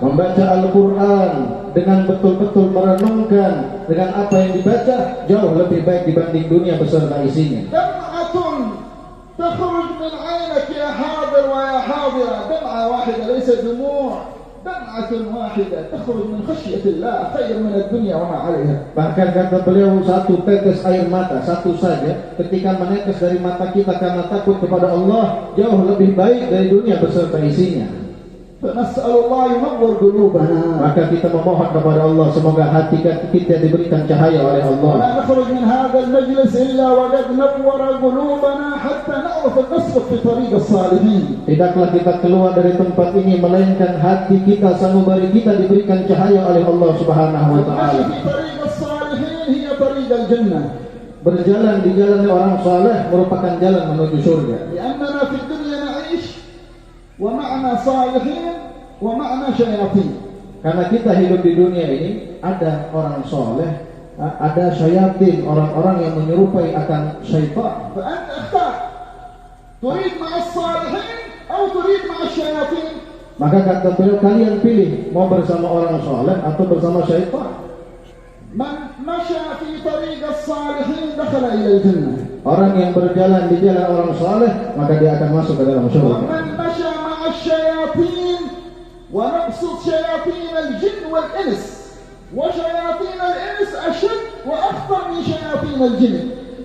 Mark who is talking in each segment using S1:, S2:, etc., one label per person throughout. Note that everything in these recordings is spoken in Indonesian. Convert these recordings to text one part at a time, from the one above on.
S1: Membaca Al-Quran dengan betul-betul merenungkan dengan apa yang dibaca jauh lebih baik dibanding dunia beserta isinya.
S2: دمعة تخرج من عينك يا حاضر ويا حاضرة، دمعة واحدة ليس دموع، دمعة واحدة تخرج من خشية الله خير من الدنيا وما عليها.
S1: Bahkan kata beliau, satu tetes air mata, satu saja ketika menetes dari mata kita karena takut kepada Allah jauh lebih baik dari dunia beserta isinya.
S2: فنسأل الله ينور قلوبنا.
S1: Maka kita memohon kepada Allah semoga hati kita diberikan cahaya oleh Allah.
S2: ولا نخرج من هذا المجلس إلا وقد نور قلوبنا حتى نعرف نسلك في طريق الصالحين.
S1: Tidaklah kita keluar dari tempat ini melainkan hati kita, sanubari kita diberikan cahaya oleh Allah Subhanahu wa taala.
S2: في طريق الصالحين هي طريق الجنة.
S1: Berjalan di jalan orang saleh merupakan jalan menuju surga.
S2: لأننا في الدنيا نعيش ومعنا صالحين ومعنا شياطين.
S1: Karena kita hidup di dunia ini ada orang soleh, ada syayatin, orang-orang yang menyerupai akan syaitan.
S2: فأنت اختار تريد مع الصالحين أو تريد مع الشياطين.
S1: Maka kata beliau, kalian pilih mau bersama orang soleh atau bersama syaitan.
S2: من مشى في طريق الصالحين دخل إلى الجنة.
S1: Orang yang berjalan di jalan orang soleh maka dia akan masuk ke dalam surga.
S2: ومن مشى مع الشياطين ونقصد شياطين الجن والإنس، وشياطين الإنس أشد وأخطر من شياطين الجن.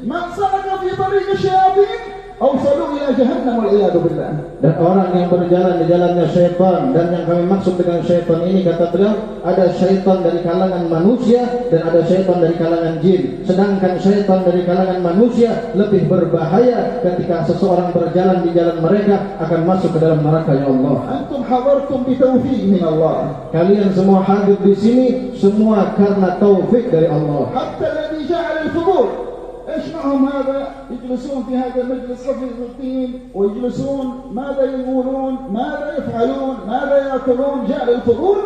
S2: من سلك في طريق الشياطين أوصلوا إلى جهنم والعياذ بالله.
S1: Dan orang yang berjalan di jalannya syaitan, dan yang kami maksud dengan syaitan ini kata beliau, ada syaitan dari kalangan manusia dan ada syaitan dari kalangan jin. Sedangkan syaitan dari kalangan manusia lebih berbahaya ketika seseorang berjalan di jalan mereka akan masuk ke dalam neraka ya Allah.
S2: أنتم حضرتم بتوفيق من الله.
S1: Kalian semua hadir di sini semua karena taufik dari Allah.
S2: حتى الذي جعل الفضول ايش معهم هذا؟ يجلسون في هذا المجلس حفظ الدين ويجلسون ماذا يقولون؟ ماذا يفعلون؟ ماذا ياكلون؟ جعل الفضول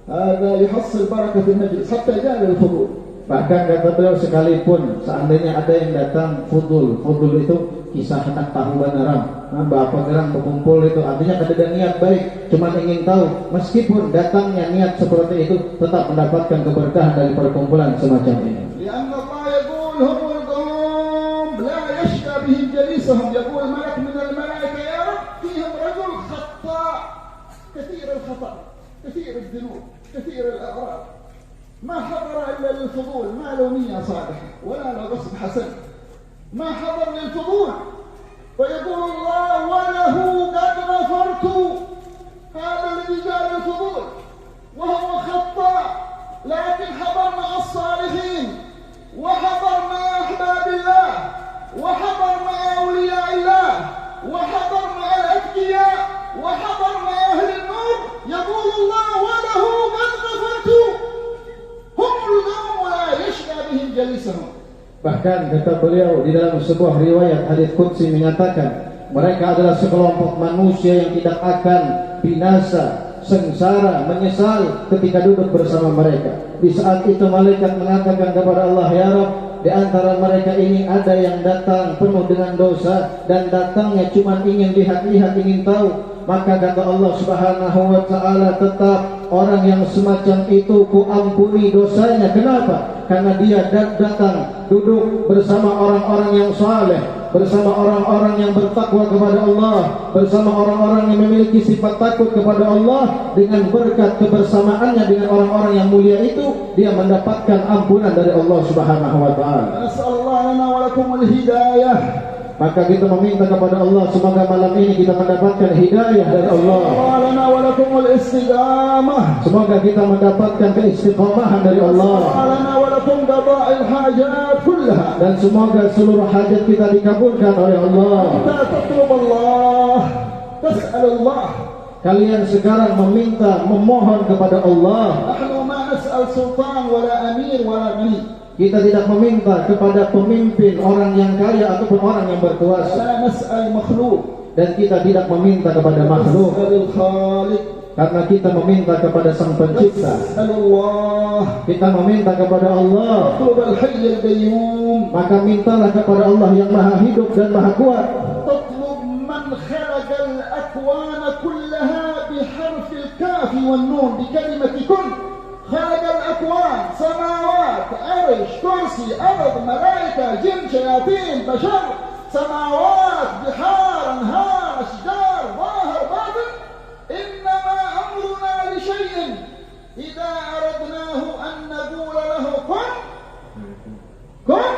S2: هذا يحصل بركة المجلس حتى جعل الفضول.
S1: Bahkan kata beliau, sekalipun seandainya ada yang datang fudul itu kisah anak tahu banaram, bapak gerang berkumpul itu artinya ada niat baik, cuma ingin tahu, meskipun datangnya niat seperti itu tetap mendapatkan keberkahan dari perkumpulan semacam ini.
S2: لأن الله يقول هم القوم لا يشقى بهم جليسهم. يقول ملك من الملائكة يا رب فيهم رجل خطاء كثير الخطأ كثير الذنوب كثير الأغراض ما حضر إلا للفضول، ما له نية صالحة ولا له قصد حسن، ما حضر للفضول. فيقول الله وله قد غفرت هذا الذي جاء للفضول وهو خطاء، لكن حضر مع الصالحين وحضر مع أحباب الله وحضر مع أولياء الله وحضر مع الأتقياء وحضر مع أهل النور. يقول الله وله قد غفرت هم القوم ولا يشقى بهم جليسهم.
S1: Bahkan kata beliau di dalam sebuah riwayat hadits qudsi menyatakan mereka adalah sekelompok manusia yang tidak akan binasa, sengsara, menyesal ketika duduk bersama mereka. Di saat itu malaikat mengatakan kepada Allah, ya Rabb, di antara mereka ini ada yang datang penuh dengan dosa dan datangnya cuma ingin lihat-lihat, ingin tahu. Maka kata Allah Subhanahu wa taala, tetap orang yang semacam itu ku ampuni dosanya. Kenapa? Karena dia datang duduk bersama orang-orang yang saleh, bersama orang-orang yang bertakwa kepada Allah, bersama orang-orang yang memiliki sifat takut kepada Allah. Dengan berkat kebersamaannya dengan orang-orang yang mulia itu, dia mendapatkan ampunan dari Allah Subhanahu wa taala.
S2: Nasallallahu lana wa lakum al-hidayah.
S1: Maka kita meminta kepada Allah semoga malam ini kita mendapatkan hidayah dari Allah.
S2: Lana wa lakum al-istiqamah.
S1: Semoga kita mendapatkan keistiqomahan dari Allah.
S2: Lana wa lakum qada'il hajat kullaha.
S1: Dan semoga seluruh hajat kita dikabulkan oleh Allah.
S2: Kita tatlub Allah, tas'al Allah.
S1: Kalian sekarang meminta, memohon kepada Allah.
S2: Nahnu ma nas'al sultan wala amir wala ghani.
S1: Kita tidak meminta kepada pemimpin, orang yang kaya ataupun orang yang berkuasa.
S2: La nas'al makhluq.
S1: Dan kita tidak meminta kepada makhluk,
S2: Nas'al khaliq.
S1: karena kita meminta kepada Sang Pencipta.
S2: Nas'al Allah.
S1: Kita meminta kepada Allah.
S2: Tatlub al-hayy al-qayyum.
S1: Maka mintalah kepada Allah yang maha hidup dan maha kuat.
S2: تطلب من خلق الأكوان كلها بحرف الكاف والنون بكلمة كن خلق الأكوان سماوات عرش كرسي أرض ملائكة جن شياطين بشر سماوات بحار أنهار أشجار ظاهر باطن إنما أمرنا لشيء إذا أردناه أن نقول له كن كن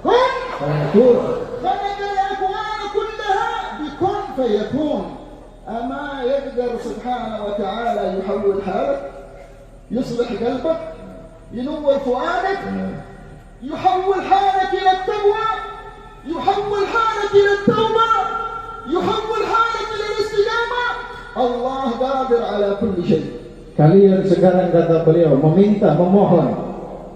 S2: كن خلق الأكوان كلها بكن فيكون. أما يقدر سبحانه وتعالى يحول حالك، يصلح قلبك، ينور فؤادك، يحول حالك إلى التقوى، يحول حالك إلى التوبة، يحول حالك إلى الاستقامة. الله قادر على كل شيء.
S1: Kalian sekarang, kata beliau, meminta, memohon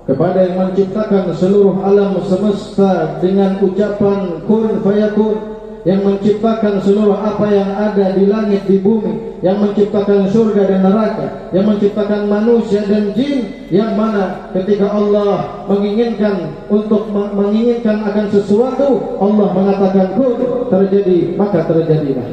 S1: kepada yang menciptakan seluruh alam semesta dengan ucapan kun fayakun, yang menciptakan seluruh apa yang ada di langit, di bumi, yang menciptakan surga dan neraka, yang menciptakan manusia dan jin, yang mana ketika Allah menginginkan menginginkan akan sesuatu, Allah mengatakan kun, terjadi, maka terjadilah.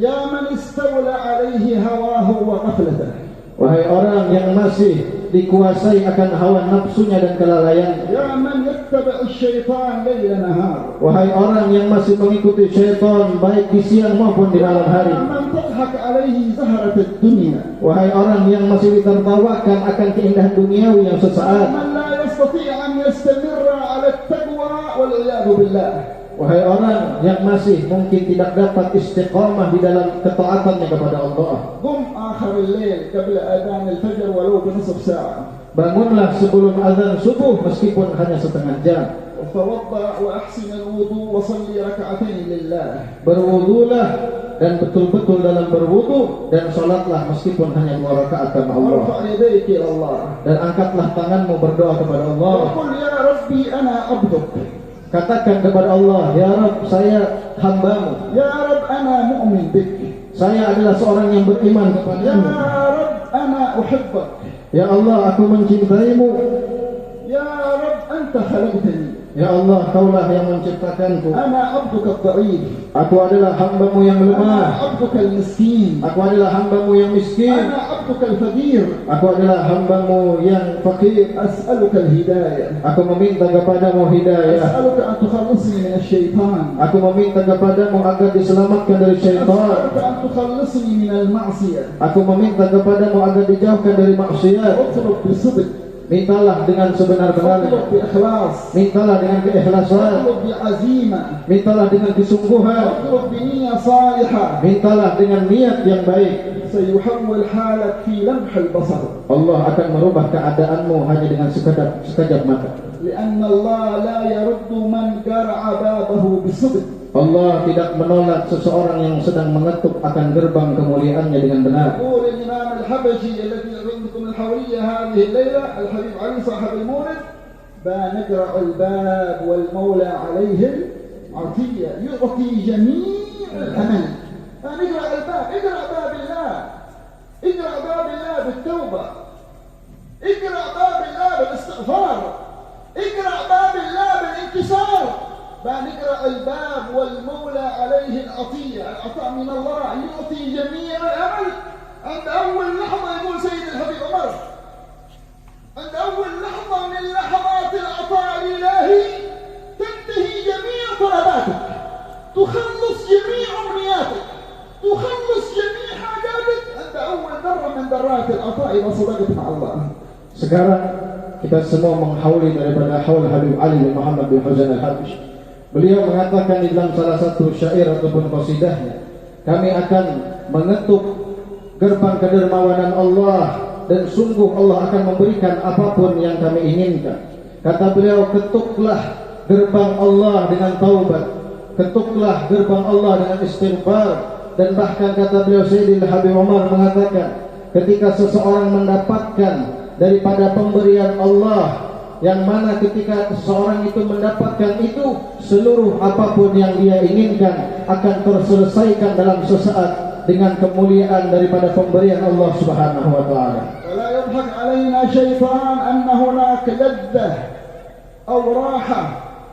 S2: Ya man istawla alaihi hawahu wa ghaflatahu.
S1: Wahai orang yang masih dikuasai akan hawa nafsunya dan kelalaiannya.
S2: Ya man yattabi'u syaitan laila nahar.
S1: Wahai orang yang masih mengikuti syaitan baik di siang maupun di malam hari.
S2: Ya man tadhak alaihi zaharat ad-dunya.
S1: Wahai orang yang masih ditertawakan akan keindahan duniawi yang sesaat.
S2: Man la yastati' an yastamirra 'ala at-taqwa wal 'iyadu billah.
S1: Wahai orang yang masih mungkin tidak dapat istiqamah di dalam ketaatannya kepada Allah.
S2: Qum akhir al-lail qabla adhan al-fajr walau bi nisf sa'ah.
S1: Bangunlah sebelum azan subuh meskipun hanya setengah jam.
S2: Tawadda' wa ahsin al-wudu' wa salli rak'atayn lillah.
S1: Berwudulah dan betul-betul dalam berwudu dan salatlah meskipun hanya 2 rakaat karena Allah.
S2: Warfa' yadayka ila Allah.
S1: Dan angkatlah tanganmu berdoa kepada Allah.
S2: Wa qul ya rabbi ana 'abduk.
S1: Katakan kepada Allah, ya Rabb, saya hambamu.
S2: Ya Rabb, ana mu'min bik.
S1: Saya adalah seorang yang beriman
S2: Ya
S1: kepadamu.
S2: Rabb, ana uhibbak.
S1: Ya Allah, aku mencintaimu.
S2: Ya Rabb, anta khalaqtani.
S1: Ya Allah, kaulah yang menciptakanku.
S2: Ana abduka ad-da'if.
S1: Aku adalah hambamu yang
S2: Ana
S1: lemah.
S2: abduka al-miskin.
S1: Aku adalah hambamu yang miskin.
S2: Ana abduka al-faqir.
S1: Aku adalah hambamu yang fakir.
S2: As'aluka al-hidayah.
S1: Aku meminta kepadamu hidayah.
S2: As'aluka an tukhallisni min asy-syaitan.
S1: Aku meminta kepadamu agar diselamatkan dari syaitan.
S2: As'aluka an tukhallisni min al-ma'siyah.
S1: Aku meminta kepadamu agar dijauhkan dari maksiat.
S2: Utlub bi-sidq.
S1: Mintalah dengan sebenar-benarnya.
S2: Utlub bi-ikhlas.
S1: Mintalah dengan keikhlasan.
S2: Utlub bi-'azimah.
S1: Mintalah dengan kesungguhan.
S2: Utlub bi-niyyah salihah.
S1: Mintalah dengan niat yang baik.
S2: Sayuhawwil halak fi lamh al-basar.
S1: Allah akan merubah keadaanmu hanya dengan sekejap mata.
S2: لأن الله لا يرد من قرع بابه بصدق.
S1: Allah tidak menolak seseorang yang sedang mengetuk akan gerbang kemuliaannya dengan benar.
S2: يقول الإمام الحبشي الذي عندكم الحورية هذه الليلة الحبيب علي صاحب المولد بنقرع الباب والمولى عليه العطية يعطي جميع الأمل. فنقرع الباب، اقرع باب الله، اقرع باب الله بالتوبة، اقرع باب الله بالاستغفار، اقرع باب الله بالانكسار. بنقرع الباب والمولى عليه العطية، العطاء من الله يعطي جميع الأمل. عند أول لحظة يقول سيد الحبيب عمر، عند أول لحظة من لحظات العطاء الإلهي تنتهي جميع طلباتك، تخلص جميع أمنياتك، تخلص جميع حاجاتك عند أول ذرة من ذرات العطاء إذا صدقت مع الله.
S1: Sekarang kita semua menghauli daripada haul Habib Ali bin Muhammad bin Husain al-Habish. Beliau mengatakan di dalam salah satu syair ataupun qasidahnya, kami akan mengetuk gerbang kedermawanan Allah dan sungguh Allah akan memberikan apapun yang kami inginkan. Kata beliau, ketuklah gerbang Allah dengan taubat, ketuklah gerbang Allah dengan istighfar. Dan bahkan kata beliau, Sayyidil Habib Umar mengatakan, ketika seseorang mendapatkan daripada pemberian Allah, yang mana ketika seseorang itu mendapatkan itu, seluruh apapun yang dia inginkan akan terselesaikan dalam sesaat dengan kemuliaan daripada pemberian Allah Subhanahu wa taala.
S2: ولا يضحك علينا شيطان أن هناك لذة أو راحة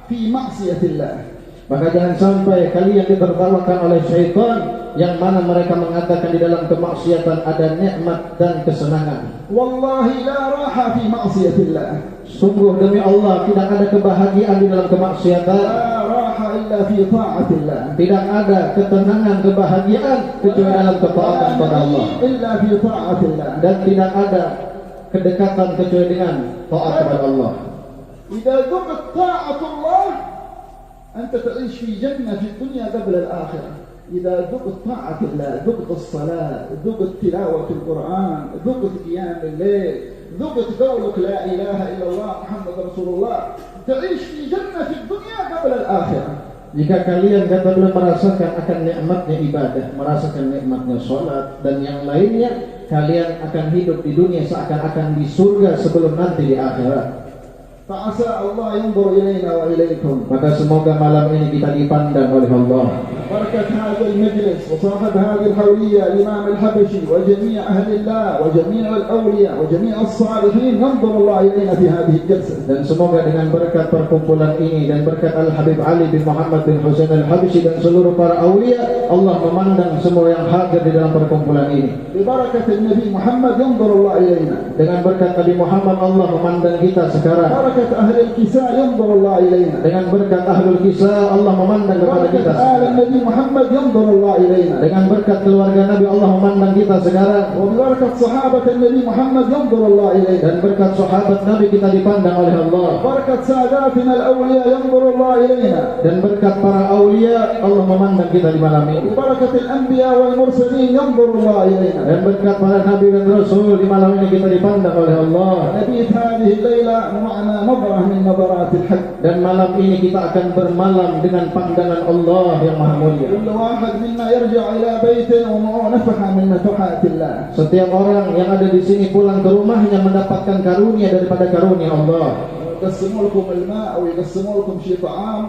S2: في معصية الله.
S1: Maka jangan sampai kalian ditertawakan oleh syaitan, yang mana mereka mengatakan di dalam kemaksiatan ada nikmat dan kesenangan.
S2: Wallahi la raha fi ma'siyatillah.
S1: Sungguh demi Allah, tidak ada kebahagiaan di dalam kemaksiatan.
S2: La raha illa fi ta'atillah.
S1: Tidak ada ketenangan, kebahagiaan kecuali dalam ketaatan kepada Allah.
S2: Illa fi ta'atillah.
S1: Dan tidak ada kedekatan kecuali dengan taat kepada Allah.
S2: Idza dhuqat ta'atullah, anta ta'ish fi jannah fi dunya qabla al-akhirah. إذا ذقت طاعة الله، ذقت الصلاة، ذقت تلاوة القرآن، ذقت قيام الليل، ذقت قولك لا إله إلا الله محمد رسول الله، تعيش في جنة في الدنيا قبل الآخرة.
S1: Jika kalian kata belum merasakan akan nikmatnya ibadah, merasakan nikmatnya sholat dan yang lainnya, kalian akan hidup di dunia seakan-akan di surga sebelum nanti di akhirat.
S2: فعسى الله ينظر إلينا وإليكم.
S1: Maka semoga malam ini kita dipandang oleh Allah.
S2: بركة هذا المجلس وصاحب هذه الحولية الإمام الحبشي وجميع أهل الله وجميع الأولياء وجميع الصالحين ينظر الله إلينا في هذه الجلسة. Dan semoga dengan berkat perkumpulan ini dan berkat Al-Habib Ali bin Muhammad bin Husain Al-Habsyi dan seluruh para awliya, Allah memandang semua yang hadir di dalam perkumpulan ini. ببركة النبي محمد ينظر الله إلينا.
S1: Dengan berkat Nabi Muhammad, Allah memandang kita sekarang.
S2: بركة أهل الكساء ينظر الله إلينا.
S1: Dengan berkat Ahlul Kisah, Allah memandang kepada kita
S2: بركة آل النبي محمد ينظر الله إلينا.
S1: Dengan berkat keluarga Nabi, Allah memandang kita sekarang.
S2: وببركة صحابة النبي محمد ينظر الله إلينا.
S1: Dan berkat sahabat Nabi kita dipandang oleh Allah.
S2: بركة ساداتنا الأولياء ينظر الله إلينا.
S1: Dan berkat para aulia, Allah memandang kita di malam ini.
S2: وبركة الأنبياء والمرسلين ينظر الله إلينا.
S1: Dan berkat para nabi dan rasul, di malam ini kita dipandang oleh Allah.
S2: نبيت هذه الليلة معنا نظرة من نظرات الحق.
S1: Dan malam ini kita akan bermalam dengan pandangan Allah yang maha mulia.
S2: كل واحد منا يرجع إلى بيته ومعه نفحة من نفحات الله.
S1: Setiap orang yang ada di sini pulang ke rumahnya mendapatkan karunia daripada karunia Allah.
S2: يقسموا لكم الماء أو يقسموا لكم شيء طعام،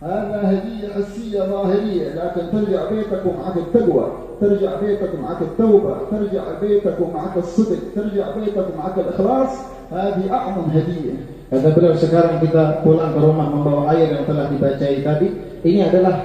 S2: هذا هدية حسية ظاهرية، لكن ترجع بيتك ومعك التقوى، ترجع بيتك ومعك التوبة، ترجع بيتك ومعك الصدق، ترجع بيتك ومعك الإخلاص، هذه أعظم هدية.
S1: Kata beliau, sekarang kita pulang ke rumah membawa air yang telah dibacai tadi. Ini adalah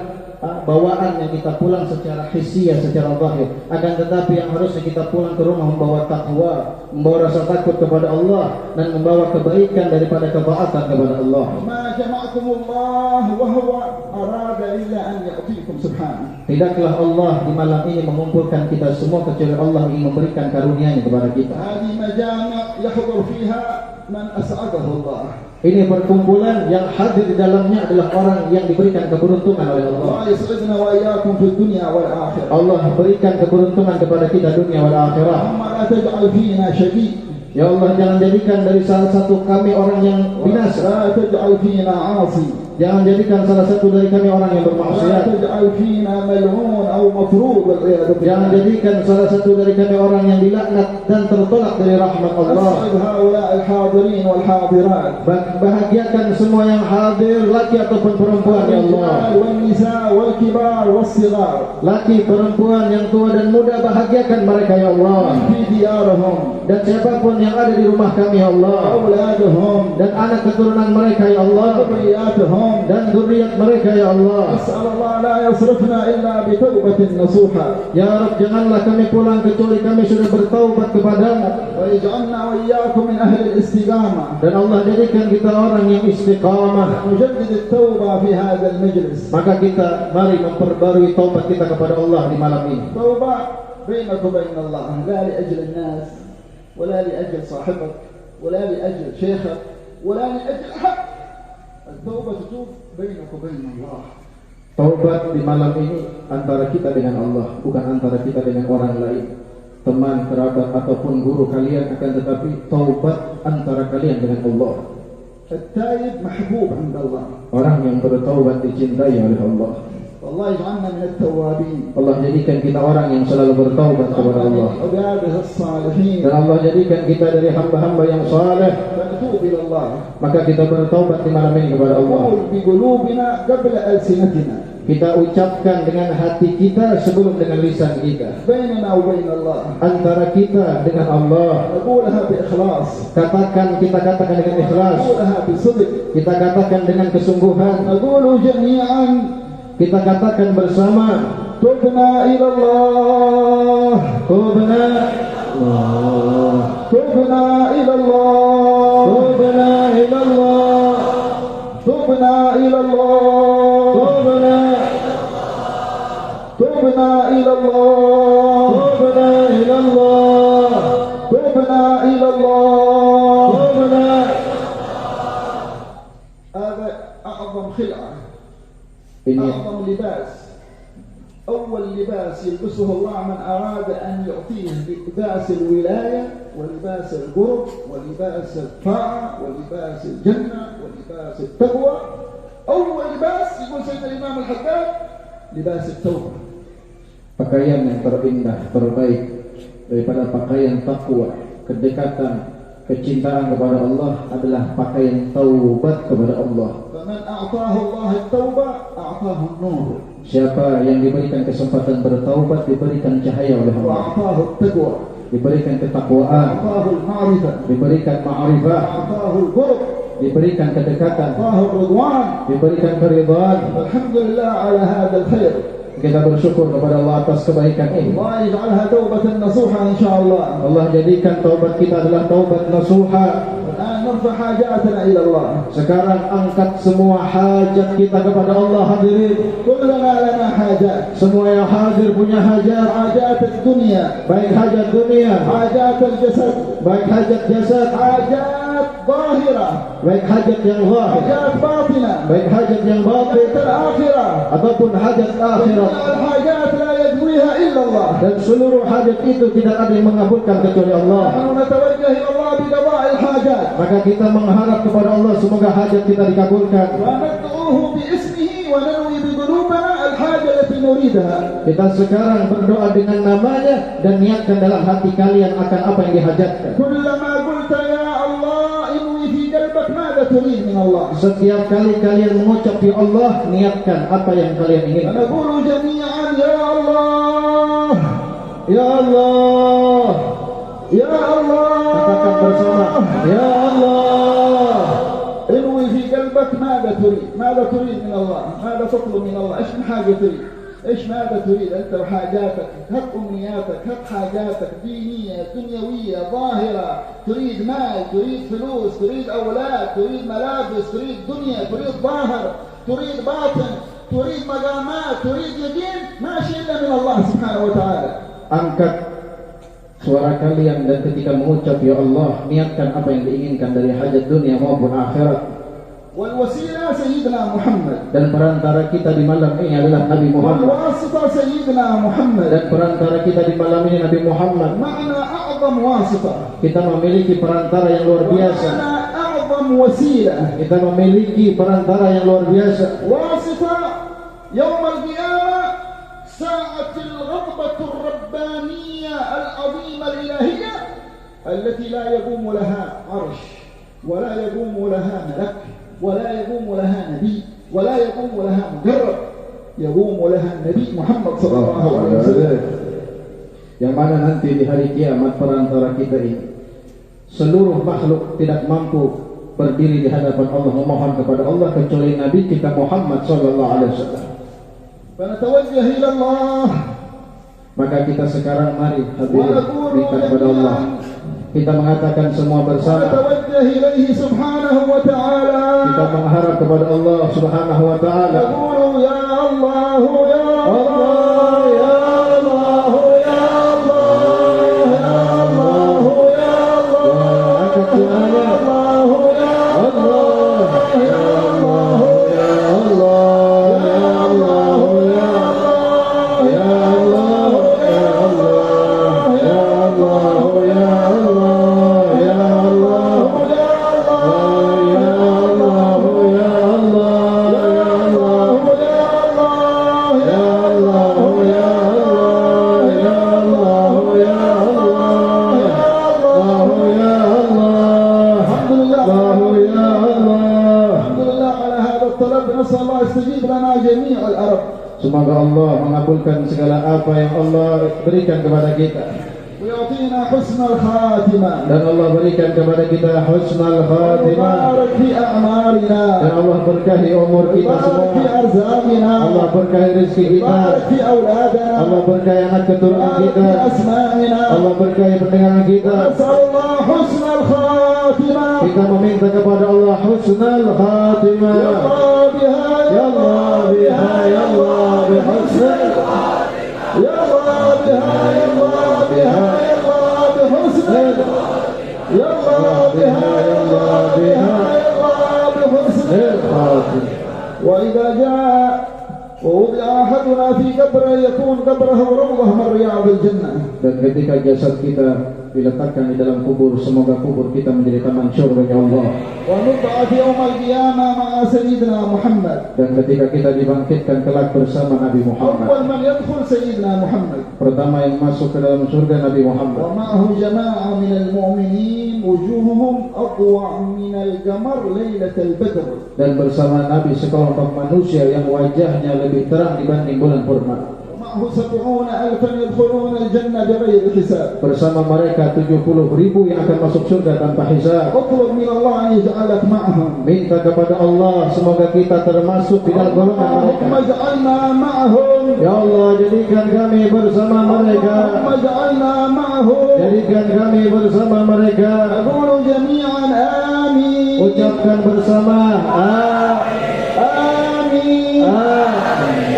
S1: bawaan yang kita pulang secara hissiyah, secara zahir. Akan tetapi yang harusnya kita pulang ke rumah membawa takwa, membawa rasa takut kepada Allah, dan membawa kebaikan daripada ketaatan kepada Allah.
S2: ما جمعكم الله وهو أراد إلا أن يعطيكم سبحانه.
S1: Tidaklah Allah di malam ini mengumpulkan kita semua kecuali Allah ingin memberikan karunia-Nya kepada kita.
S2: هذه مجامع يحضر فيها من أسعده الله.
S1: Ini perkumpulan yang hadir di dalamnya adalah orang yang diberikan keberuntungan oleh Allah.
S2: الله يسعدنا وإياكم في الدنيا والآخرة.
S1: Allah berikan keberuntungan kepada kita dunia wal akhirah.
S2: اللهم لا تجعل فينا شقي.
S1: Ya Allah, jangan jadikan dari salah satu kami orang yang binasa.
S2: لا تجعل فينا عاصي.
S1: Jangan jadikan salah satu dari kami orang yang
S2: لا
S1: bermaksiat.
S2: تجعل فينا ملعون أو مطرود والعياذ
S1: Jangan
S2: بالله.
S1: jadikan salah satu dari kami orang yang dilaknat dan tertolak dari rahmat Allah.
S2: أسعد هؤلاء الحاضرين والحاضرات.
S1: Bahagiakan semua yang hadir, laki ataupun perempuan, ya Allah.
S2: الرجال والنساء والكبار والصغار.
S1: Laki, perempuan, yang tua dan muda, bahagiakan mereka, ya Allah.
S2: في ديارهم
S1: Dan siapapun yang ada di rumah kami, ya Allah.
S2: أولادهم
S1: Dan anak keturunan mereka, ya Allah.
S2: ذرياتهم.
S1: Dan zuriat mereka, ya Allah.
S2: أسأل الله لا يصرفنا إلا بتوبة نصوحة.
S1: Ya Rabb, janganlah kami pulang kecuali kami sudah bertaubat kepadamu.
S2: ويجعلنا وإياكم من أهل الاستقامة.
S1: Dan Allah jadikan kita orang yang istiqamah.
S2: نجدد التوبة في هذا المجلس.
S1: Maka kita mari memperbarui taubat kita kepada Allah di malam ini.
S2: توبة بينك وبين الله، لا لأجل الناس ولا لأجل صاحبك ولا لأجل شيخك ولا لأجل أحد. التوبة تتوب بينك وبين الله.
S1: Taubat di malam ini antara kita dengan Allah, bukan antara kita dengan orang lain, teman, kerabat ataupun guru kalian, akan tetapi taubat antara kalian dengan Allah.
S2: التائب محبوب عند الله.
S1: Orang yang bertaubat dicintai oleh Allah.
S2: والله يجعلنا من التوابين.
S1: Allah jadikan kita orang yang selalu bertaubat kepada Allah.
S2: عباده الصالحين.
S1: Dan Allah jadikan kita dari hamba-hamba yang saleh.
S2: فنتوب إلى الله.
S1: Maka kita bertaubat di malam ini kepada Allah.
S2: نقول بقلوبنا قبل ألسنتنا.
S1: kita ucapkan dengan hati kita sebelum dengan lisan kita.
S2: بيننا وبين الله
S1: Antara kita dengan Allah.
S2: نقولها بإخلاص
S1: Kita katakan dengan ikhlas.
S2: نقولها بصدق
S1: Kita katakan dengan kesungguhan.
S2: نقول جميعا
S1: Kita katakan bersama.
S2: تبنا إلى الله
S1: Tubna Allah.
S2: تبنا إلى الله
S1: Tubna ila Allah.
S2: تبنا إلى الله
S1: Tubna
S2: تبنا إلى الله
S1: Tubna ila Allah.
S2: تبنا إلى الله
S1: Tubna.
S2: هذا أعظم خلعة
S1: Ini
S2: أعظم لباس أول لباس يلبسه الله من أراد أن يعطيه لباس الولاية ولباس القرب ولباس الطاعة ولباس الجنة ولباس التقوى. أول لباس يقول سيدنا الإمام الحداد لباس التوبة.
S1: pakaian yang terindah, terbaik daripada pakaian takwa, kedekatan, kecintaan kepada Allah adalah pakaian taubat kepada Allah.
S2: فمن أعطاه الله التوبة أعطاه النور
S1: Siapa yang diberikan kesempatan bertaubat diberikan cahaya oleh Allah,
S2: وأعطاه التقوى
S1: diberikan ketakwaan,
S2: وأعطاه المعرفة
S1: diberikan ma'rifah,
S2: وأعطاه القرب
S1: diberikan kedekatan,
S2: وأعطاه الرضوان.
S1: diberikan keridhaan.
S2: الحمد لله على هذا الخير.
S1: Kita bersyukur kepada Allah atas kebaikan ini.
S2: الله يجعلها توبة نصوحة إن شاء الله.
S1: Allah jadikan taubat kita adalah taubat nasuha.
S2: الآن نرفع حاجاتنا إلى الله.
S1: Sekarang angkat semua hajat kita kepada Allah, hadirin.
S2: كلنا لنا حاجات.
S1: Semua yang hadir punya hajat,
S2: حاجات الدنيا،
S1: baik hajat dunia,
S2: حاجات الجسد،
S1: baik hajat jasad,
S2: حاجات ظاهرة،
S1: baik hajat yang zahir,
S2: حاجات باطنة،
S1: baik hajat yang batin,
S2: حاجات الآخرة.
S1: ataupun hajat akhirat.
S2: جميع الحاجات لا يقضيها إلا الله.
S1: Dan seluruh hajat itu tidak ada yang mengabulkan kecuali Allah.
S2: نحن نتوجه إلى الله بقضاء الحاجات
S1: Maka kita mengharap kepada Allah semoga hajat kita dikabulkan.
S2: وندعوه باسمه وننوي بقلوبنا الحاجة التي نريدها.
S1: Kita sekarang berdoa dengan namanya dan niatkan dalam hati kalian akan apa yang dihajatkan.
S2: كلما قلت يا الله انوي في قلبك ماذا تريد من الله.
S1: Setiap kali kalian mengucap ya Allah, niatkan apa yang kalian inginkan.
S2: ونقول جميعا يا الله
S1: Ya Allah.
S2: يا الله.
S1: Katakan bersama, Ya Allah.
S2: انوي في قلبك ماذا تريد. ماذا تريد من الله. ماذا تطلب من الله. ايش من حاجة تريد. ايش ماذا تريد انت وحاجاتك. هات امنياتك، هات حاجاتك دينية دنيوية ظاهرة. تريد مال، تريد فلوس، تريد اولاد، تريد ملابس، تريد دنيا، تريد ظاهر، تريد باطن، تريد مقامات، تريد يقين. ما شيء الا من الله سبحانه وتعالى.
S1: Angkat suara kalian dan ketika mengucap ya Allah, niatkan apa yang diinginkan dari hajat dunia maupun akhirat.
S2: والوسيلة سيدنا محمد.
S1: Dan perantara kita di malam ini adalah Nabi Muhammad.
S2: والواسطة سيدنا محمد.
S1: Dan perantara kita di malam ini Nabi Muhammad.
S2: معنا أعظم واسطة.
S1: Kita memiliki perantara yang luar biasa.
S2: ومعنا أعظم وسيلة.
S1: Kita memiliki perantara yang luar biasa.
S2: واسطة يوم القيامة ساعة الغضبة الربانية العظيمة الإلهية التي لا يقوم لها عرش ولا يقوم لها ملك ولا يقوم لها نبي ولا يقوم لها مجرد. يقوم لها النبي محمد صلى الله عليه وسلم.
S1: Yang mana nanti di hari kiamat perantara kita ini seluruh makhluk tidak mampu berdiri di hadapan Allah memohon kepada Allah kecuali Nabi kita Muhammad sallallahu alaihi wasallam.
S2: فنتوجه إلى الله.
S1: Maka kita sekarang mari hadirin minta kepada Allah. Kita mengatakan semua bersama.
S2: ونتوجه إليه سبحانه وتعالى.
S1: Kita mengharap kepada Allah Subhanahu wa taala.
S2: نقول يا الله يا
S1: Allah, ya Allah, ya Allah, ya Allah, ya Allah. Angkat suaranya. Allah, ya Allah, ya Allah, ya Allah, ya Allah, ya Allah, ya Allah, ya Allah, ya Allah, ya Allah. Ya Semoga Allah mengabulkan segala apa yang Allah berikan kepada kita.
S2: ويعطينا حسن الخاتمة.
S1: Dan Allah berikan kepada kita husnul khatimah.
S2: ويبارك في أعمارنا.
S1: Dan Allah berkahi umur kita
S2: ويبارك في
S1: semua.
S2: أرزاقنا.
S1: Allah berkahi rezeki kita.
S2: ويبارك في أولادنا.
S1: Allah berkahi anak keturunan
S2: ويبارك
S1: kita.
S2: في أسمائنا.
S1: Allah berkahi pendengaran kita.
S2: نسأل الله حسن الخاتمة.
S1: Kita meminta kepada Allah husnul khatimah.
S2: يا الله بها
S1: Ya Allah biha ya Allah bihusnul
S2: يا الله بها يا الله بها يا الله بحسن يا الله بها يا الله بها يا الله بحسن
S1: khatimah.
S2: وإذا جاء ووضع أحدنا في قبره يكون قبره روضة من رياض الجنة.
S1: Dan ketika jasad kita diletakkan di dalam kubur, semoga kubur kita menjadi taman surga ya Allah.
S2: ونبعث يوم القيامة مع سيدنا محمد.
S1: Dan ketika kita dibangkitkan kelak bersama Nabi
S2: أول
S1: Muhammad,
S2: من يدخل سيدنا محمد
S1: pertama yang masuk ke dalam surga Nabi Muhammad.
S2: ومعه جماعة من المؤمنين وجوههم أضوع من القمر ليلة البدر.
S1: Dan bersama Nabi sekelompok manusia yang wajahnya lebih terang dibanding bulan purnama.
S2: ومعه 70,000 يدخلون الجنة بغير حساب.
S1: Bersama mereka 70.000 yang akan masuk surga tanpa hisab.
S2: اطلب من الله أن يجعلك معهم.
S1: Minta kepada Allah semoga kita termasuk di dalam golongan
S2: اللهم
S1: mereka.
S2: اجعلنا معهم.
S1: Ya Allah, jadikan kami bersama mereka.
S2: اللهم اجعلنا معهم.
S1: Jadikan kami bersama mereka.
S2: نقول جميعا آمين.
S1: Ucapkan bersama
S2: آمين.
S1: Amin.
S2: آمين.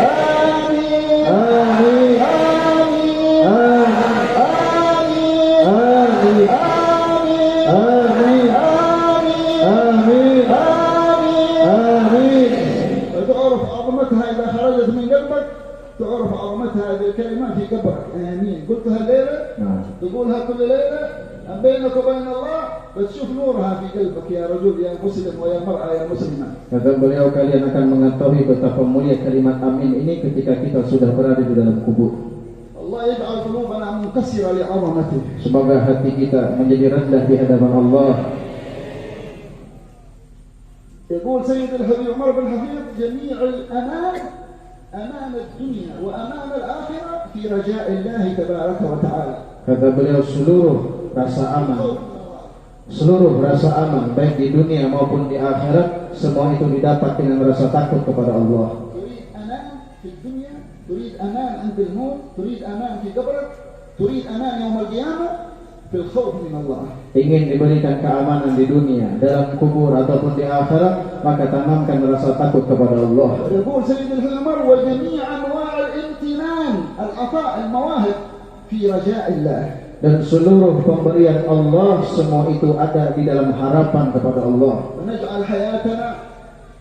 S1: Amin.
S2: آمين.
S1: Amin.
S2: آمين.
S1: Amin.
S2: آمين.
S1: Amin.
S2: آمين.
S1: Amin.
S2: تعرف عظمتها إذا خرجت من قلبك، تعرف عظمتها هذه الكلمة في قبرك. آمين قلتها الليلة، تقولها كل ليلة بينك وبين الله، بتشوف نورها في قلبك يا رجل يا مسلم ويا مرأة يا مسلمة.
S1: Kata beliau, kalian akan mengetahui betapa mulia kalimat amin ini ketika kita sudah berada di dalam kubur.
S2: الله يجعل قلوبنا منكسرة لعظمته.
S1: Semoga hati kita menjadi rendah di hadapan Allah.
S2: يقول سيد الحبيب عمر بن الحفيظ جميع الأمان أمان الدنيا وأمان الآخرة في رجاء الله تبارك وتعالى.
S1: Kata beliau, seluruh rasa aman baik di dunia maupun di akhirat, semua itu didapat dengan rasa takut kepada Allah.
S2: تريد أمان في الدنيا، تريد أمان عند الموت، تريد أمان في قبرك، تريد أمان يوم القيامة في الخوف من الله.
S1: Ingin diberikan keamanan di dunia, dalam kubur ataupun di akhirat, maka tanamkan rasa takut kepada Allah.
S2: يقول سيد العمر وجميع أنواع الامتنان العطاء المواهب في رجاء الله.
S1: Dan seluruh pemberian Allah semua itu ada di dalam harapan kepada Allah.
S2: ونجعل حياتنا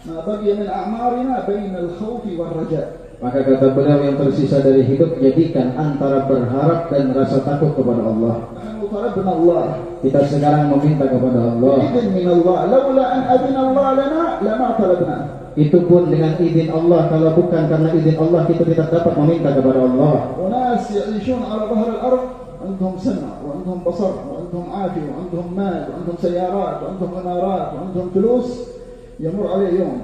S2: ما بقي من أعمارنا بين الخوف والرجاء.
S1: Maka kata beliau, yang tersisa dari hidup jadikan antara berharap dan rasa takut kepada Allah.
S2: نحن طلبنا الله
S1: Kita sekarang meminta kepada Allah.
S2: بإذن من الله، لولا أن أذن الله لنا لما طلبنا.
S1: Itu pun dengan izin Allah. Kalau bukan karena izin Allah, kita tidak dapat meminta kepada Allah.
S2: وناس يعيشون على ظهر الأرض عندهم سمع وعندهم بصر وعندهم عافية وعندهم مال وعندهم سيارات وعندهم إمارات وعندهم فلوس، يمر عليه يوم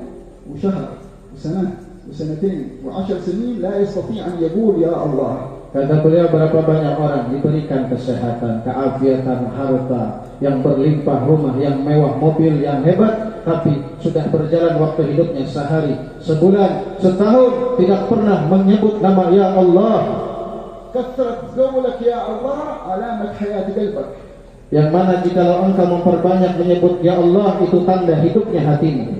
S2: وشهر وسنة وسنتين و10 سنين لا يستطيع أن يقول يا الله.
S1: Kata beliau, berapa banyak orang diberikan kesehatan, keafiatan, harta yang berlimpah, rumah yang mewah, mobil yang hebat, tapi sudah berjalan waktu hidupnya sehari, sebulan, setahun, tidak pernah menyebut nama ya Allah.
S2: كثرة قولك يا الله علامة حياة قلبك.
S1: Yang mana jikalau engkau memperbanyak menyebut ya Allah, itu tanda hidupnya hatimu.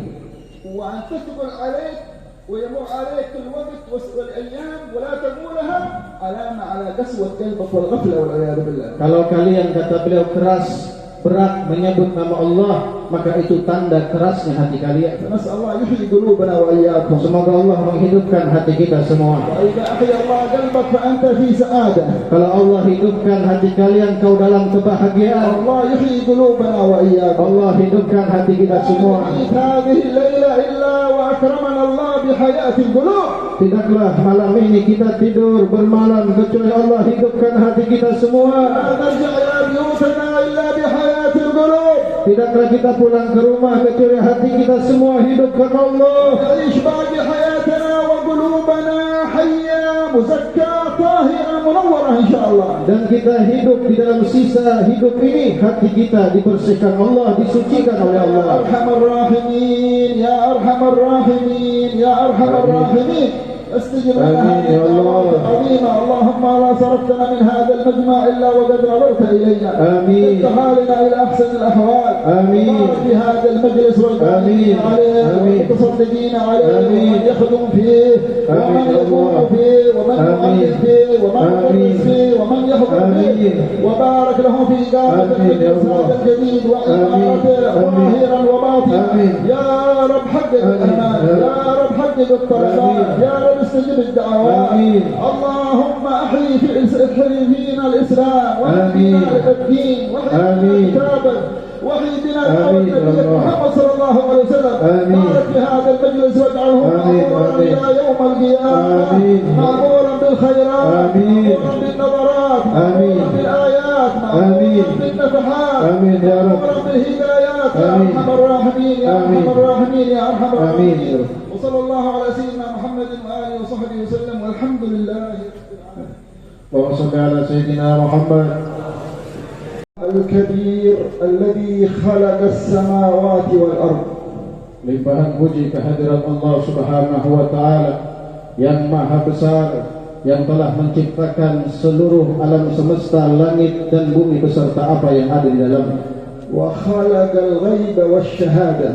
S2: وأن تثقل عليك ويمر عليك الوقت والأيام ولا تقولها علامة على قسوة قلبك والغفلة والعياذ بالله.
S1: Kalau kalian, kata beliau, keras, berat menyebut nama Allah, maka itu tanda kerasnya hati kalian.
S2: نسأل الله يحيي قلوبنا وإياكم.
S1: Semoga Allah menghidupkan hati kita semua.
S2: وإذا أحيا الله قلبك فأنت في سعادة.
S1: Kalau Allah hidupkan hati kalian, kau dalam kebahagiaan.
S2: الله يحيي قلوبنا وإياكم.
S1: Allah hidupkan hati kita semua.
S2: هذه الليلة إلا وأكرمنا الله بحياة القلوب.
S1: Tidaklah malam ini kita tidur bermalam kecuali Allah hidupkan hati kita semua.
S2: لا نرجع إلى بيوتنا إلا بحياة القلوب.
S1: Tidaklah kita pulang ke rumah kecuali hati kita semua hidupkan Allah.
S2: نعيش باقي حياتنا وقلوبنا مزكاة طاهرة منورة إن شاء الله.
S1: Dan kita hidup di dalam sisa hidup ini, hati kita dibersihkan Allah, disucikan oleh
S2: يا
S1: Allah.
S2: أرحم الراحمين يا أرحم الراحمين يا أرحم الراحمين استجب لنا
S1: آمين
S2: هذه
S1: يا الله.
S2: الدعوات العظيمة. اللهم لا صرفتنا من هذا المجمع إلا وقد نظرت إلينا.
S1: آمين.
S2: انتقالنا إلى أحسن الأحوال.
S1: آمين.
S2: بارك في هذا المجلس والقائمين
S1: آمين.
S2: عليه
S1: آمين.
S2: والمتصدقين عليه
S1: آمين.
S2: ومن يخدم فيه
S1: آمين
S2: ومن
S1: يا
S2: يقوم
S1: الله.
S2: فيه ومن
S1: آمين.
S2: يعلم فيه ومن
S1: آمين.
S2: يدرس فيه ومن يخدم فيه.
S1: آمين.
S2: وبارك له في إقامة
S1: آمين يا
S2: المجلس
S1: الله.
S2: هذا الجديد وعمارته
S1: آمين.
S2: ظاهرا وباطنا.
S1: آمين.
S2: يا رب حقق
S1: آمين.
S2: الأمان. يا رب حقق الطلبات.
S1: آمين.
S2: يا رب استجب الدعوات.
S1: آمين.
S2: اللهم أحيي فينا الإسلام
S1: آمين.
S2: وحيي الدين وحيي
S1: آمين.
S2: كتابك وحيي بنا
S1: آمين يا
S2: نبيك
S1: الله.
S2: محمد صلى الله عليه وسلم.
S1: آمين.
S2: بارك في هذا المجلس واجعله
S1: آمين.
S2: معمورا
S1: آمين.
S2: إلى يوم القيامة.
S1: آمين.
S2: معمورا بالخيرات.
S1: آمين.
S2: معمورا بالنظرات.
S1: آمين.
S2: معمورا بالآيات.
S1: آمين.
S2: معمورا بالنفحات.
S1: آمين يا رب.
S2: معمورا بالهدايات. يا
S1: آمين.
S2: أرحم الراحمين يا أرحم
S1: آمين.
S2: الراحمين يا أرحم
S1: آمين
S2: الراحمين.
S1: يا رب.
S2: وصلى الله على سيدنا محمد وآله وصحبه وسلم والحمد لله رب العالمين.
S1: Allahumma shalli ala sayyidina Muhammad.
S2: الكبير الذي خلق السماوات والأرض.
S1: Limpahan puji kehadirat Allah Subhanahu wa taala yang maha besar, yang telah menciptakan seluruh alam semesta, langit dan bumi beserta apa yang ada di dalamnya.
S2: وخلق الغيب والشهادة.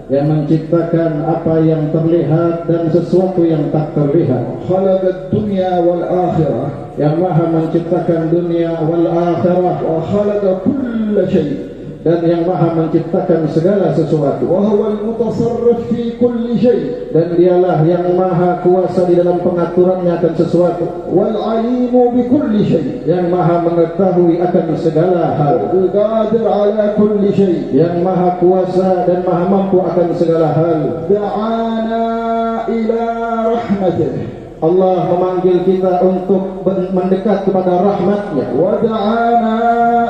S1: Yang menciptakan apa yang terlihat dan sesuatu yang tak terlihat.
S2: خلق الدنيا والآخرة.
S1: Yang maha menciptakan dunia wal akhirah,
S2: وخلق كل شيء.
S1: dan yang maha menciptakan segala sesuatu.
S2: وهو المتصرف في كل شيء.
S1: Dan dialah yang maha kuasa di dalam pengaturannya akan sesuatu.
S2: والعليم بكل شيء.
S1: Yang maha mengetahui akan segala hal.
S2: القادر على كل شيء.
S1: Yang maha kuasa dan maha mampu akan segala hal.
S2: دعانا إلى رحمته.
S1: Allah memanggil kita untuk mendekat kepada rahmat-Nya,
S2: ودعانا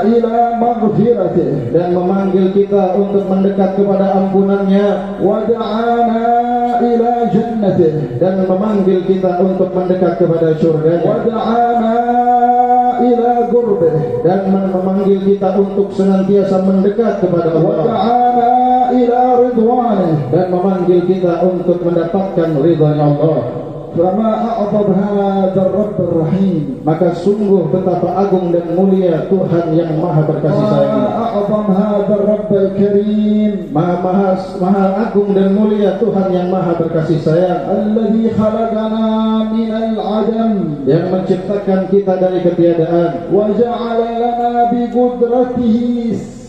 S2: إلى مغفرته.
S1: dan memanggil kita untuk mendekat kepada ampunan-Nya,
S2: ودعانا إلى جنته.
S1: dan memanggil kita untuk mendekat kepada surga-Nya,
S2: ودعانا إلى قربه.
S1: dan memanggil kita untuk senantiasa mendekat kepada Allah,
S2: ودعانا إلى رضوانه.
S1: dan memanggil kita untuk mendapatkan ridha-Nya Allah.
S2: فما أعظم هذا الرب الرحيم.
S1: Maka sungguh betapa agung dan mulia Tuhan yang maha berkasih sayang
S2: وما
S1: ini.
S2: أعظم هذا الرب الكريم
S1: Maha agung dan mulia Tuhan yang maha berkasih sayang,
S2: الذي خلقنا من العدم
S1: yang menciptakan kita dari ketiadaan,
S2: وجعل لنا بقدرته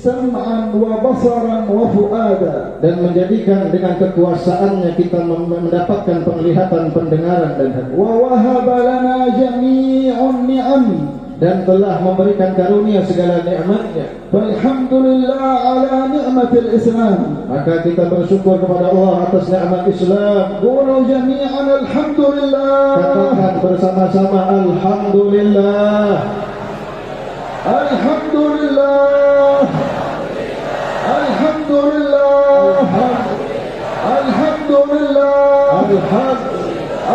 S2: سمعا وبصرا وفؤادا.
S1: dan menjadikan dengan kekuasaannya kita mendapatkan penglihatan, pendengaran dan hati,
S2: ووهب لنا جميع النعم.
S1: dan telah memberikan karunia segala nikmat-Nya.
S2: فالحمد لله على نعمة الإسلام.
S1: Maka kita bersyukur kepada Allah atas nikmat Islam.
S2: قولوا جميعا الحمد لله.
S1: Katakan bersama-sama alhamdulillah.
S2: الحمد لله. الحمد لله. الحمد لله.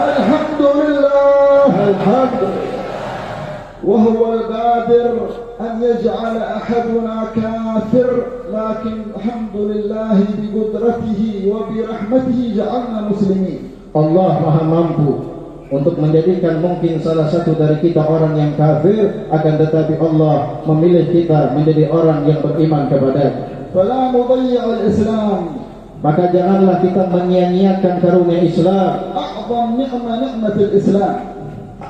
S2: الحمد لله.
S1: الحمد.
S2: وهو القادر أن يجعل أحدنا كافر، لكن الحمد لله بقدرته وبرحمته جعلنا مسلمين.
S1: Allah maha mampu untuk menjadikan mungkin salah satu dari kita orang yang kafir, akan tetapi Allah memilih kita menjadi orang yang beriman kepada-Nya.
S2: فلا نضيع الإسلام.
S1: Maka janganlah kita menyia-nyiakan karunia Islam.
S2: أعظم نعمة نعمة الإسلام.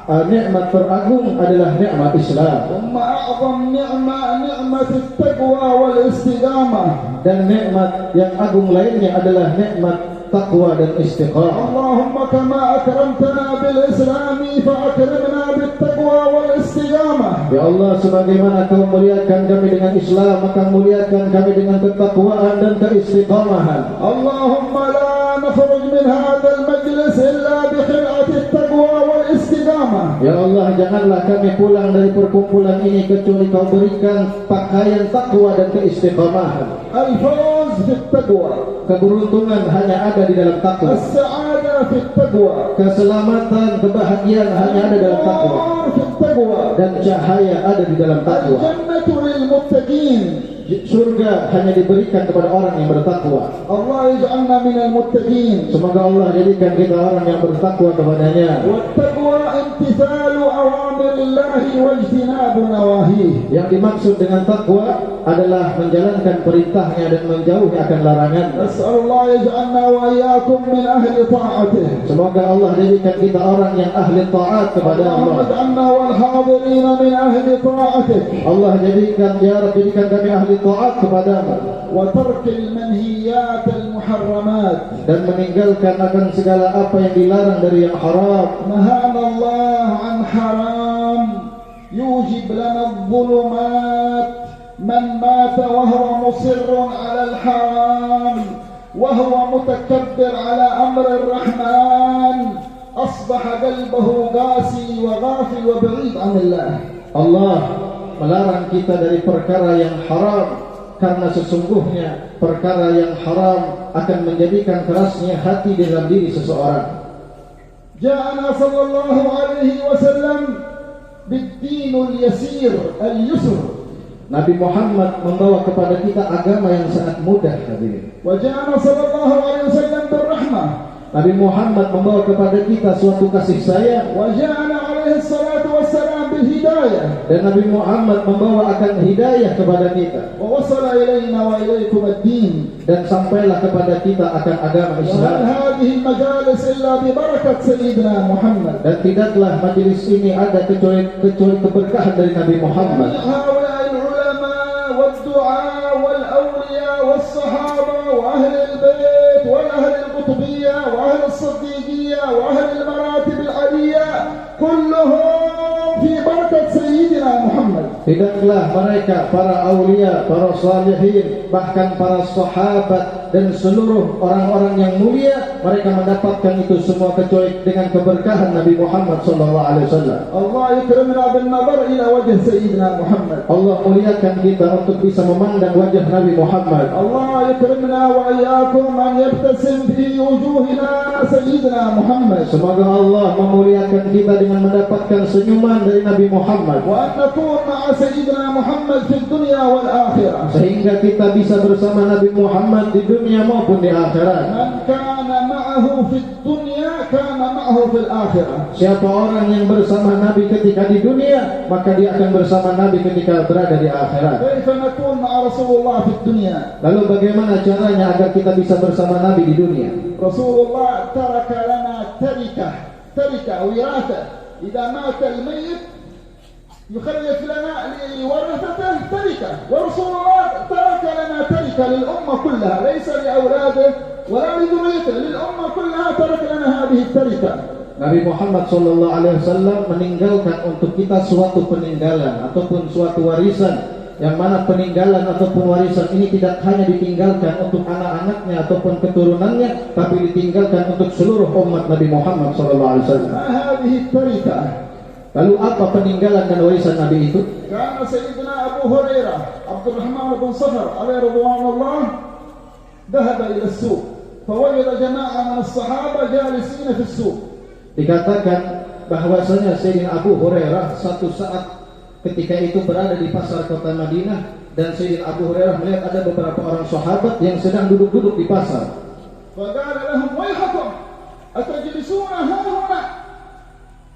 S1: Nikmat teragung adalah nikmat Islam,
S2: ثم أعظم نعمة نعمة التقوى والاستقامة.
S1: dan nikmat yang agung lainnya adalah nikmat takwa dan istiqamah.
S2: اللهم كما أكرمتنا بالإسلام فأكرمنا بالتقوى والاستقامة.
S1: Ya Allah, sebagaimana Kau muliakan kami dengan Islam, maka muliakan kami dengan ketakwaan dan keistiqamahan.
S2: اللهم لا نخرج من هذا المجلس إلا بخلعة التقوى والاستقامة.
S1: Ya Allah, janganlah kami pulang dari perkumpulan ini kecuali Kau berikan pakaian takwa dan keistiqamahan.
S2: الفوز في التقوى.
S1: Keberuntungan hanya ada di dalam takwa.
S2: السعادة والنجاة في التقوى.
S1: Keselamatan, kebahagiaan hanya ada dalam takwa.
S2: النور في التقوى.
S1: Dan cahaya ada di dalam takwa.
S2: الجنة للمتقين.
S1: Surga hanya diberikan kepada orang yang bertakwa.
S2: الله يجعلنا من المتقين.
S1: Semoga Allah jadikan kita orang yang bertakwa kepadanya.
S2: والتقوى امتثال أوامر الله واجتناب نواهيه.
S1: Yang dimaksud dengan takwa adalah menjalankan perintahnya dan menjauhi akan larangan.
S2: نسأل الله يجعلنا وإياكم من أهل طاعته.
S1: Semoga Allah jadikan kita orang yang ahli taat kepada
S2: اللهم
S1: Allah.
S2: اجعلنا والحاضرين من أهل طاعتك.
S1: Allah jadikan kami ahli taat kepadamu
S2: وترك المنهيات المحرمات.
S1: dan meninggalkan akan segala apa yang dilarang dari yang haram.
S2: نهانا الله عن حرام يوجب لنا الظلمات. من مات وهو مصر على الحرام وهو متكبر على أمر الرحمن أصبح قلبه قاسي وغافل وبعيد عن الله.
S1: Allah melarang kita dari perkara yang haram, karena sesungguhnya perkara yang haram akan menjadikan kerasnya hati dalam diri seseorang.
S2: جاءنا صلى الله عليه وسلم بالدين اليسير اليسر.
S1: Nabi Muhammad membawa kepada kita agama yang sangat mudah, hadirin.
S2: وجاءنا صلى الله عليه وسلم بالرحمة.
S1: Nabi Muhammad membawa kepada kita suatu kasih sayang.
S2: وجاءنا عليه الصلاة والسلام بالهداية.
S1: Dan Nabi Muhammad membawa akan hidayah kepada kita.
S2: ووصل إلينا وإليكم الدين.
S1: Dan sampailah kepada kita akan agama
S2: وهل
S1: Islam.
S2: هذه المجالس إلا ببركة سيدنا محمد.
S1: Dan tidaklah majelis ini ada kecuali keberkahan dari Nabi Muhammad.
S2: هؤلاء العلماء والدعاء والأولياء والصحابة وأهل البيت وأهل القطبية وأهل الصديقية وأهل المراتب العلية كلهم في بركة سيدنا محمد.
S1: Tidaklah mereka para aulia, para salihin, bahkan para sahabat dan seluruh orang-orang yang mulia, mereka mendapatkan itu semua kecuali dengan keberkahan Nabi Muhammad SAW.
S2: الله يكرمنا بالنظر إلى وجه سيدنا محمد.
S1: Allah muliakan kita untuk bisa memandang wajah Nabi Muhammad.
S2: الله يكرمنا وإياكم أن يبتسم في وجوهنا سيدنا محمد.
S1: Semoga Allah memuliakan kita dengan mendapatkan senyuman dari Nabi Muhammad,
S2: وأن نكون مع سيدنا محمد في الدنيا والآخرة.
S1: sehingga kita bisa bersama Nabi Muhammad di dunia maupun di akhirat.
S2: من كان معه في الدنيا كان معه في الآخرة.
S1: Siapa orang yang bersama Nabi ketika di dunia, maka dia akan bersama Nabi ketika berada di akhirat.
S2: كيف نكون مع رسول الله في الدنيا؟
S1: Lalu bagaimana caranya agar kita bisa bersama Nabi di dunia?
S2: رسول الله ترك لنا تركة وراثة. إذا مات الميت يخلف لنا لورثته تركة، ورسول الله ترك لنا تركة للأمة كلها، ليس لأولاده ولا لذريته، للأمة كلها ترك لنا هذه التركة.
S1: Nabi Muhammad SAW meninggalkan untuk kita suatu peninggalan ataupun suatu warisan, yang mana peninggalan ataupun warisan ini tidak hanya ditinggalkan untuk anak-anaknya ataupun keturunannya, tapi ditinggalkan untuk seluruh umat Nabi Muhammad SAW.
S2: ما هذه التركة؟
S1: Lalu apa peninggalan dan warisan Nabi itu?
S2: كان سيدنا أبو هريرة عبد الرحمن بن صخر عليه رضوان الله ذهب إلى السوق فوجد جماعة من الصحابة جالسين في السوق.
S1: Dikatakan bahwasanya Sayyidina Abu Hurairah satu saat ketika itu berada di pasar kota Madinah, dan Sayyidina Abu Hurairah melihat ada beberapa orang sahabat yang sedang duduk-duduk di pasar.
S2: فقال لهم ويحكم أتجلسون ها هنا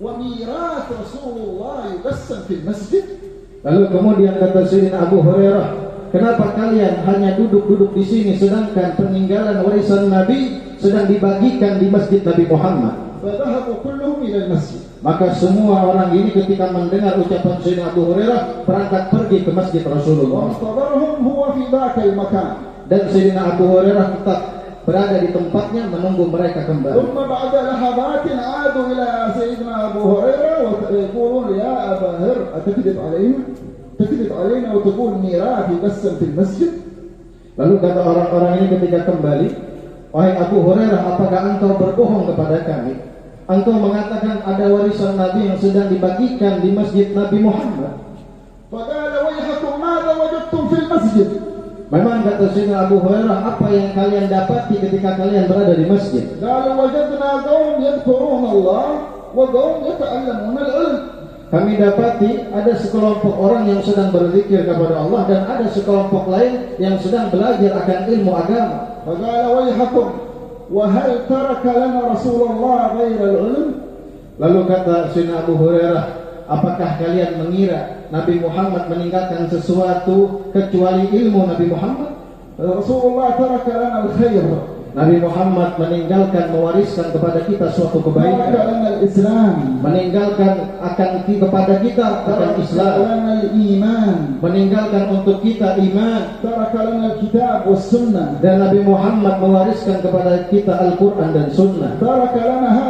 S2: وميراث رسول الله يقسم في المسجد.
S1: Lalu kemudian kata Sayyidina Abu Hurairah, kenapa kalian hanya duduk-duduk di sini sedangkan peninggalan warisan Nabi sedang dibagikan di masjid Nabi Muhammad?
S2: فذهبوا كلهم إلى المسجد.
S1: Maka semua orang ini ketika mendengar ucapan Sayyidina Abu Hurairah berangkat pergi ke masjid Rasulullah.
S2: وانتظرهم هو في ذاك المكان.
S1: Dan Sayyidina Abu Hurairah tetap berada di tempatnya menunggu mereka kembali.
S2: ثم بعد لحظات عادوا إلى سيدنا أبو هريرة ويقولون يا أبا هر أتكذب علينا؟ تكذب علينا وتقول ميراث يقسم في المسجid.
S1: Lalu kata orang-orang ini ketika kembali, wahai Abu Hurairah, apakah engkau berbohong kepada kami? Engkau mengatakan ada warisan Nabi yang sedang dibagikan di masjid Nabi Muhammad.
S2: فقال ويحكم ماذا وجدتم في المسجد؟
S1: Memang kata Sayyidina Abu Hurairah, apa yang kalian dapati ketika kalian berada di masjid?
S2: قال وجدنا قوم يذكرون الله وقوم يتعلمون العلم.
S1: Kami dapati ada sekelompok orang yang sedang berzikir kepada Allah dan ada sekelompok lain yang sedang belajar akan ilmu agama.
S2: فقال ويحكم وهل ترك لنا رسول الله غير العلم.
S1: Lalu kata Sayyidina Abu Hurairah, apakah kalian mengira Nabi Muhammad meninggalkan sesuatu kecuali ilmu Nabi Muhammad?
S2: رسول الله ترك لنا الخير.
S1: Nabi Muhammad meninggalkan, mewariskan kepada kita suatu
S2: ترك
S1: kebaikan,
S2: لنا الإسلام.
S1: meninggalkan kepada kita akan
S2: ترك
S1: Islam,
S2: لنا الإيمان.
S1: meninggalkan untuk kita iman,
S2: ترك لنا الكتاب والسنة.
S1: dan Nabi Muhammad mewariskan kepada kita Al-Quran dan Sunnah.
S2: ترك لنا هذا